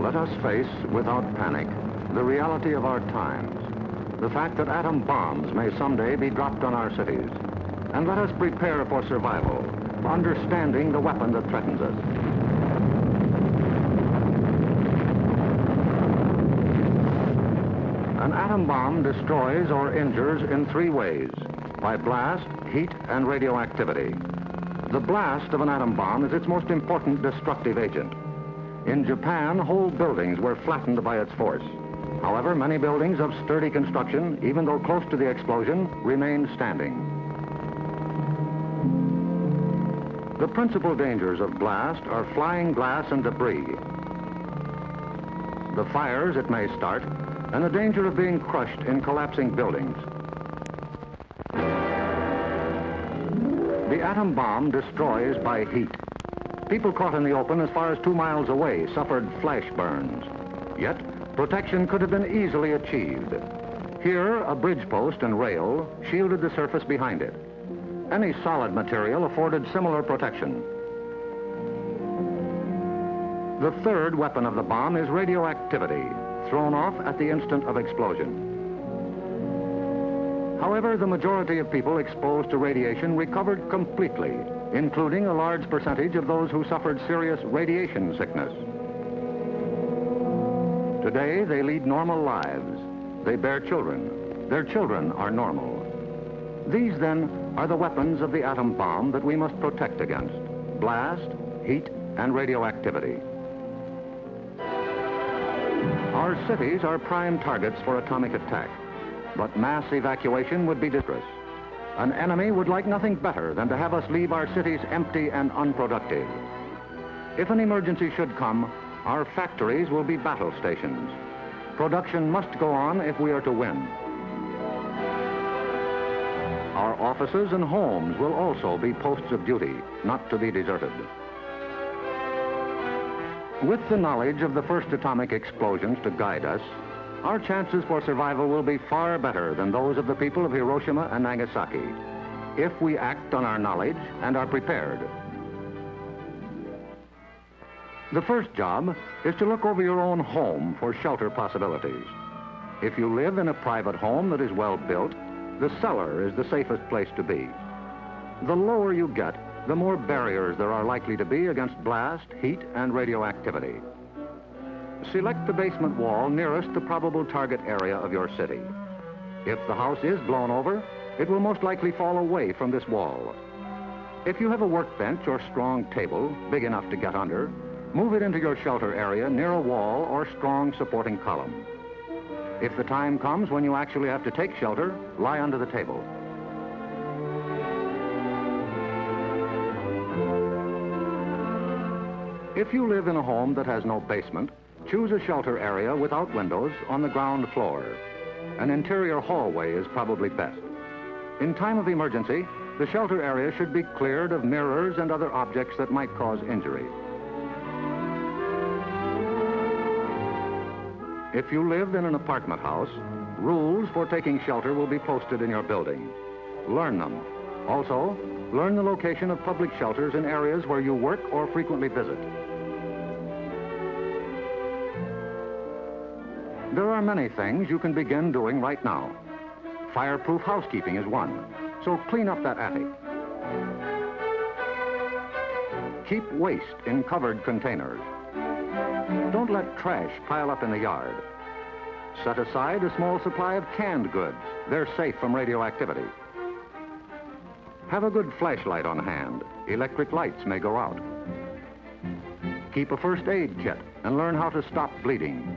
Let us face, without panic, the reality of our times. The fact that atom bombs may someday be dropped on our cities. And let us prepare for survival, for understanding the weapon that threatens us. An atom bomb destroys or injures in three ways: by blast, heat, and radioactivity. The blast of an atom bomb is its most important destructive agent. In Japan, whole buildings were flattened by its force. However, many buildings of sturdy construction, even though close to the explosion, remained standing. The principal dangers of blast are flying glass and debris, the fires it may start, and the danger of being crushed in collapsing buildings. The atom bomb destroys by heat. People caught in the open as far as 2 miles away suffered flash burns. Yet, protection could have been easily achieved. Here, a bridge post and rail shielded the surface behind it. Any solid material afforded similar protection. The third weapon of the bomb is radioactivity, thrown off at the instant of explosion. However, the majority of people exposed to radiation recovered completely, including a large percentage of those who suffered serious radiation sickness. Today, they lead normal lives. They bear children. Their children are normal. These, then, are the weapons of the atom bomb that we must protect against: blast, heat, and radioactivity. Our cities are prime targets for atomic attack, but mass evacuation would be disastrous. An enemy would like nothing better than to have us leave our cities empty and unproductive. If an emergency should come, our factories will be battle stations. Production must go on if we are to win. Our offices and homes will also be posts of duty, not to be deserted. With the knowledge of the first atomic explosions to guide us, our chances for survival will be far better than those of the people of Hiroshima and Nagasaki, if we act on our knowledge and are prepared. The first job is to look over your own home for shelter possibilities. If you live in a private home that is well built, the cellar is the safest place to be. The lower you get, the more barriers there are likely to be against blast, heat, and radioactivity. Select the basement wall nearest the probable target area of your city. If the house is blown over, it will most likely fall away from this wall. If you have a workbench or strong table big enough to get under, move it into your shelter area near a wall or strong supporting column. If the time comes when you actually have to take shelter, lie under the table. If you live in a home that has no basement, choose a shelter area without windows on the ground floor. An interior hallway is probably best. In time of emergency, the shelter area should be cleared of mirrors and other objects that might cause injury. If you live in an apartment house, rules for taking shelter will be posted in your building. Learn them. Also, learn the location of public shelters in areas where you work or frequently visit. There are many things you can begin doing right now. Fireproof housekeeping is one, so clean up that attic. Keep waste in covered containers. Don't let trash pile up in the yard. Set aside a small supply of canned goods. They're safe from radioactivity. Have a good flashlight on hand. Electric lights may go out. Keep a first aid kit and learn how to stop bleeding.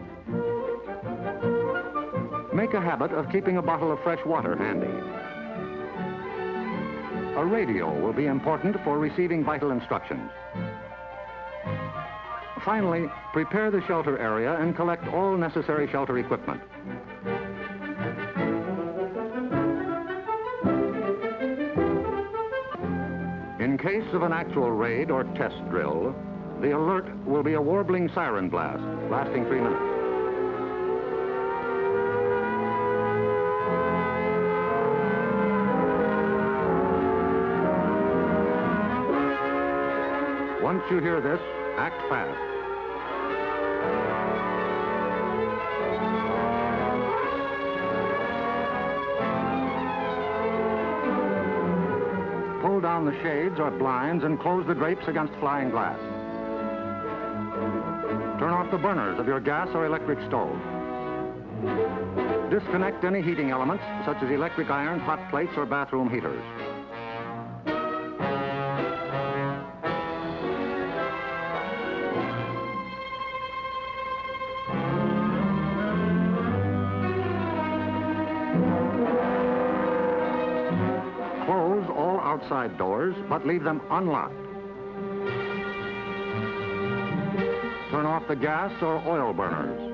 Make a habit of keeping a bottle of fresh water handy. A radio will be important for receiving vital instructions. Finally, prepare the shelter area and collect all necessary shelter equipment. In case of an actual raid or test drill, the alert will be a warbling siren blast lasting 3 minutes. Once you hear this, act fast. pull down the shades or blinds and close the drapes against flying glass. Turn off the burners of your gas or electric stove. Disconnect any heating elements, such as electric irons, hot plates, or bathroom heaters. Close all outside doors, but leave them unlocked. Turn off the gas or oil burners.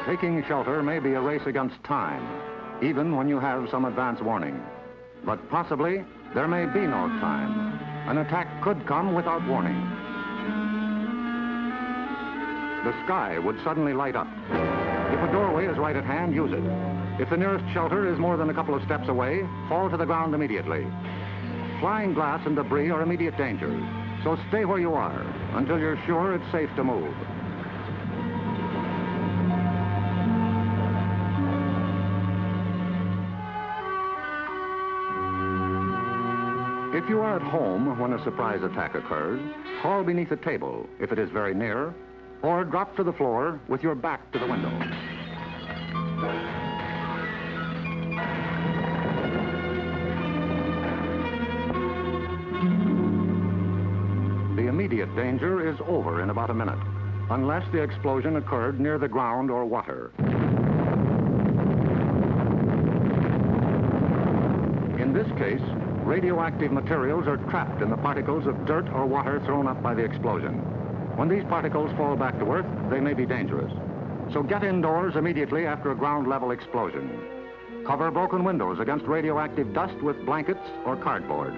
Taking shelter may be a race against time, even when you have some advance warning. But possibly, there may be no time. An attack could come without warning. The sky would suddenly light up. If a doorway is right at hand, use it. If the nearest shelter is more than a couple of steps away, fall to the ground immediately. Flying glass and debris are immediate dangers, so stay where you are until you're sure it's safe to move. If you are at home when a surprise attack occurs, crawl beneath a table if it is very near, or drop to the floor with your back to the window. The immediate danger is over in about a minute, unless the explosion occurred near the ground or water. In this case, radioactive materials are trapped in the particles of dirt or water thrown up by the explosion. When these particles fall back to Earth, they may be dangerous. So get indoors immediately after a ground-level explosion. Cover broken windows against radioactive dust with blankets or cardboard.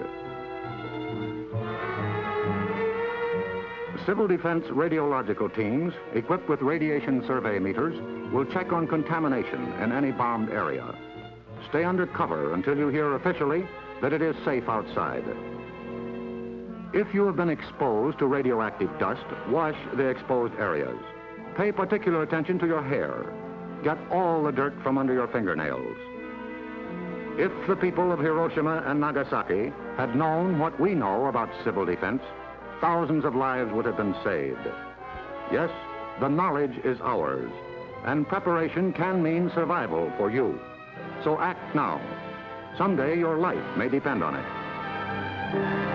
Civil Defense radiological teams, equipped with radiation survey meters, will check on contamination in any bombed area. Stay under cover until you hear officially that it is safe outside. If you have been exposed to radioactive dust, wash the exposed areas. Pay particular attention to your hair. Get all the dirt from under your fingernails. If the people of Hiroshima and Nagasaki had known what we know about civil defense, thousands of lives would have been saved. Yes, the knowledge is ours, and preparation can mean survival for you. So act now. Someday your life may depend on it.